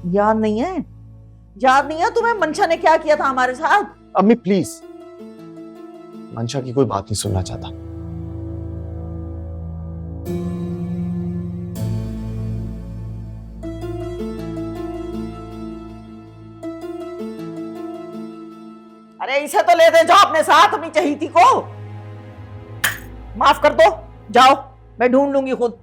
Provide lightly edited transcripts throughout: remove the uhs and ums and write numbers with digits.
याद नहीं है? याद नहीं है तुम्हें मंशा ने क्या किया था हमारे साथ? अम्मी प्लीज, मंशा की कोई बात नहीं सुनना चाहता। अरे इसे तो ले दे जाओ अपने साथ, अपनी चहीती को। माफ कर दो, जाओ, मैं ढूंढ लूंगी खुद।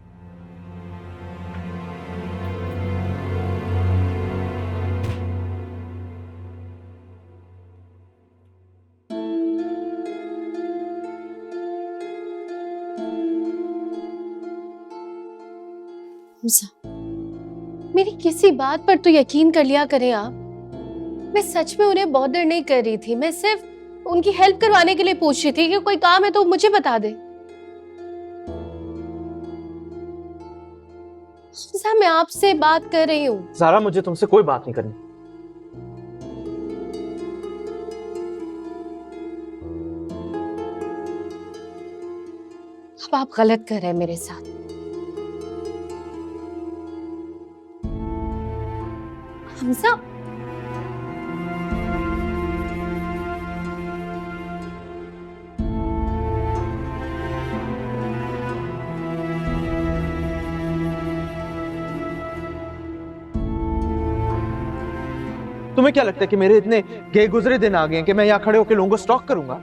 मेरी किसी बात पर तो यकीन कर लिया करें आप। मैं सच में उन्हें बॉदर नहीं कर रही थी, मैं सिर्फ उनकी हेल्प करवाने के लिए पूछ रही थी कि कोई काम है तो मुझे बता दे। साहब मैं आपसे बात कर रही हूँ। ज़ारा मुझे तुमसे कोई बात नहीं करनी। अब आप गलत कर रहे हैं मेरे साथ। हमजा, तुम्हें क्या लगता है कि मेरे इतने गए गुजरे दिन आ गए हैं कि मैं यहाँ खड़े होकर लोगों को स्टॉक करूंगा?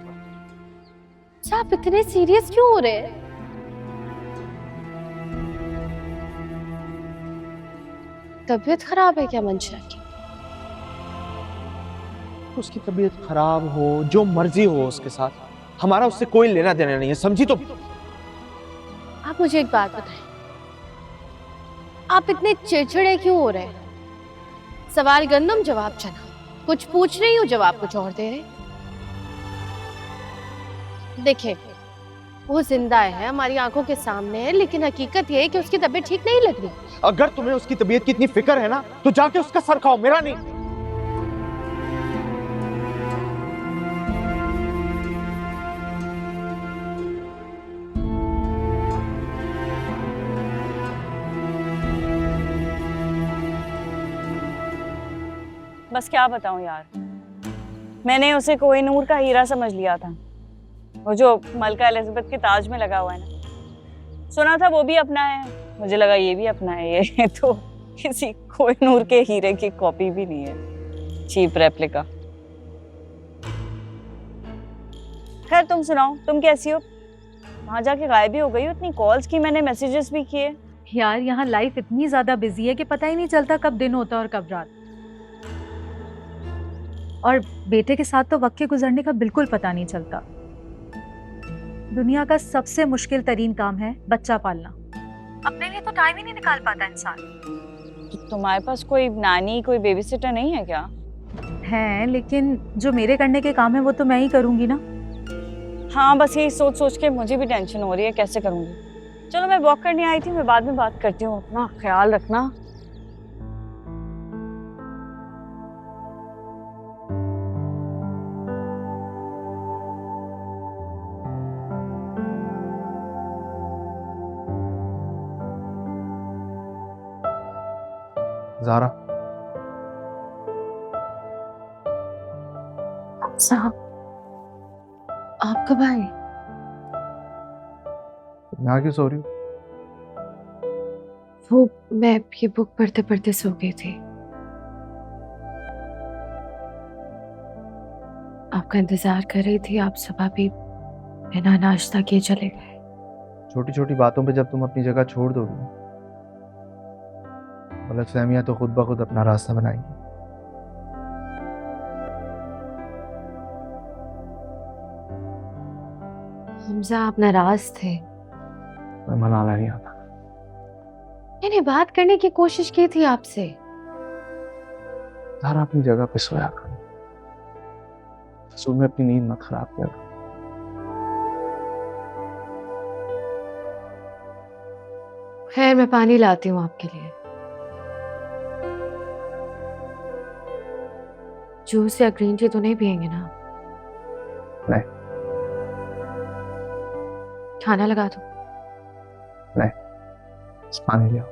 आप इतने सीरियस क्यों हो रहे हैं? तबीयत खराब है क्या मंशा की? उसकी तबीयत खराब हो, जो मर्जी हो उसके साथ, हमारा उससे कोई लेना देना नहीं है, समझी? तो आप मुझे एक बात बताएं, आप इतने चिड़चिड़े क्यों हो रहे हैं? सवाल गंदम जवाब चना, कुछ पूछ रही हूँ जवाब कुछ और दे रहे। देखिए वो जिंदा है, हमारी आंखों के सामने है, लेकिन हकीकत ये है कि उसकी तबीयत ठीक नहीं लग रही। अगर तुम्हें उसकी तबीयत की इतनी फिक्र है ना, तो जाके उसका सर खाओ, मेरा नहीं। बस क्या बताऊं यार, मैंने उसे कोहिनूर का हीरा समझ लिया था, वो जो मलका एलिजाबेथ के ताज में लगा हुआ है ना। सुना था वो भी अपना है, मुझे लगा ये भी अपना है। ये तो किसी कोहिनूर के हीरे की कॉपी भी नहीं है, चीप रेप्लिका। खैर तुम सुनाओ, तुम कैसी हो? वहां जाके गायब भी हो गई हो, इतनी कॉल्स की मैंने, मैसेजेस भी किए। यार यहाँ लाइफ इतनी ज्यादा बिजी है कि पता ही नहीं चलता कब दिन होता है और कब रात। और बेटे के साथ तो वक्त के गुजरने का बिल्कुल पता नहीं चलता। दुनिया का सबसे मुश्किल तरीन काम है बच्चा पालना। अपने लिए तो टाइम ही नहीं निकाल पाता इंसान। तो तुम्हारे पास कोई नानी, कोई बेबीसिटर नहीं है क्या? है, लेकिन जो मेरे करने के काम है वो तो मैं ही करूंगी ना। हाँ बस यही सोच सोच के मुझे भी टेंशन हो रही है, कैसे करूंगी। चलो मैं वॉक करने आई थी, मैं बाद में बात करती हूँ, अपना ख्याल रखना। ज़ारा, साहब आप कब आए? यहाँ क्यों सो रही हो? वो मैं ये बुक पढ़ते पढ़ते सो गई थी। आपका इंतजार कर रही थी, आप सुबह भी बिना नाश्ता किए चले गए। छोटी छोटी बातों पे जब तुम अपनी जगह छोड़ दोगी, गलतफहमियां तो खुद ब खुद अपना रास्ता बनाएंगी। हमजा आप नाराज थे। मैं मनाना नहीं आता। मैंने बात करने की कोशिश की थी आपसे। ज़ारा अपनी जगह पे सोया कर, सुबह में अपनी नींद मत खराब कर। खैर मैं पानी लाती हूँ आपके लिए। जूस या ग्रीन टी तो नहीं पियेंगे ना? नहीं। खाना लगा दो? नहीं, पानी ले आओ।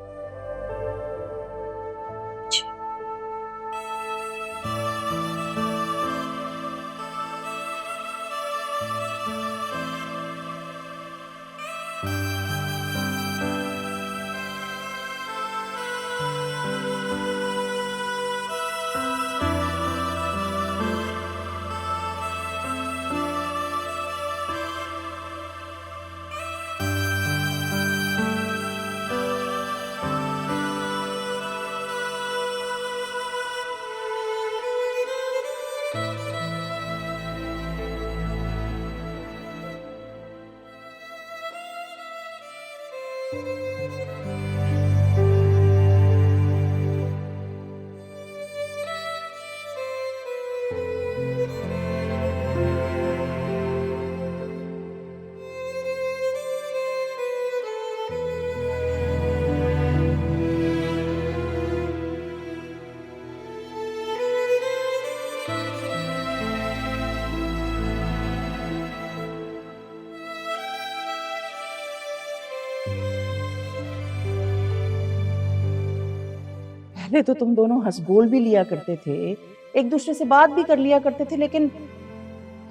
पहले तो तुम दोनों हंस बोल भी लिया करते थे, एक दूसरे से बात भी कर लिया करते थे, लेकिन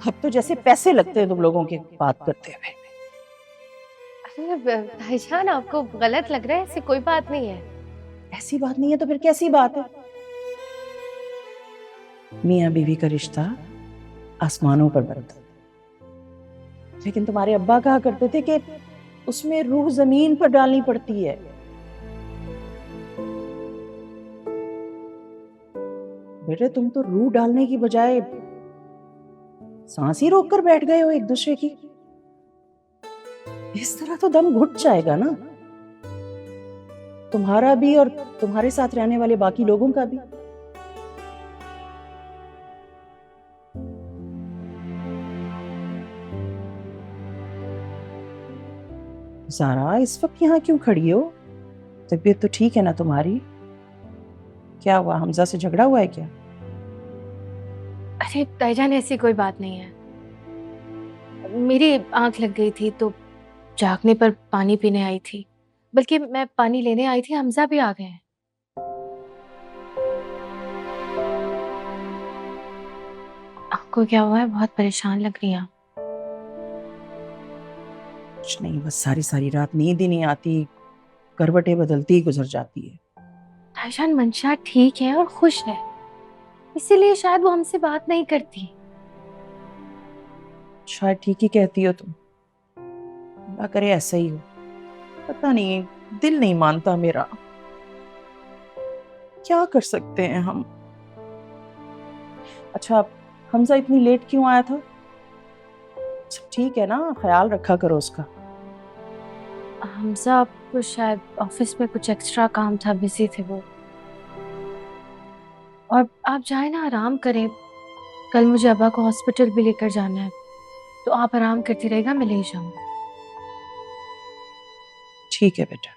अब तो जैसे पैसे लगते हैं तुम लोगों के बात करते हुए। अरे भाईजान, आपको गलत लग रहा है, ऐसी कोई बात नहीं है। ऐसी बात नहीं है तो फिर कैसी बात है? मियाँ बीवी का रिश्ता आसमानों पर बनता है, लेकिन तुम्हारे अब्बा कहा करते थे कि उसमें रूह जमीन पर डालनी पड़ती है। बेटे तुम तो रूह डालने की बजाय सांस ही रोक कर बैठ गए हो एक दूसरे की। इस तरह तो दम घुट जाएगा ना, तुम्हारा भी और तुम्हारे साथ रहने वाले बाकी लोगों का भी। ज़ारा, इस वक्त यहाँ क्यों खड़ी हो? तबीयत तो ठीक है ना तुम्हारी? क्या हुआ, हमजा से झगड़ा हुआ है क्या? अरे भाईजान, ऐसी कोई बात नहीं है। मेरी आंख लग गई थी तो जागने पर पानी पीने आई थी, बल्कि मैं पानी लेने आई थी, हमजा भी आ गए हैं। आपको क्या हुआ है? बहुत परेशान लग रही हैं आप। कुछ नहीं, बस सारी सारी रात नींद ही नहीं आती, करवटें बदलती ही गुजर जाती है। भाईजान, मंशा ठीक है और खुश है, इसीलिए शायद वो हमसे बात नहीं करती। शायद ठीक ही कहती हो तुम, अल्लाह करे ऐसा ही हो। पता नहीं, दिल नहीं मानता मेरा, क्या कर सकते हैं हम। अच्छा, हमजा इतनी लेट क्यों आया था? सब ठीक है ना? ख्याल रखा करो उसका। हमजा को शायद ऑफिस में कुछ एक्स्ट्रा काम था, बिजी थे वो। और आप जाए ना, आराम करें, कल मुझे अब्बा को हॉस्पिटल भी लेकर जाना है, तो आप आराम करती रहेगा, मैं ले जाऊंगी। ठीक है बेटा।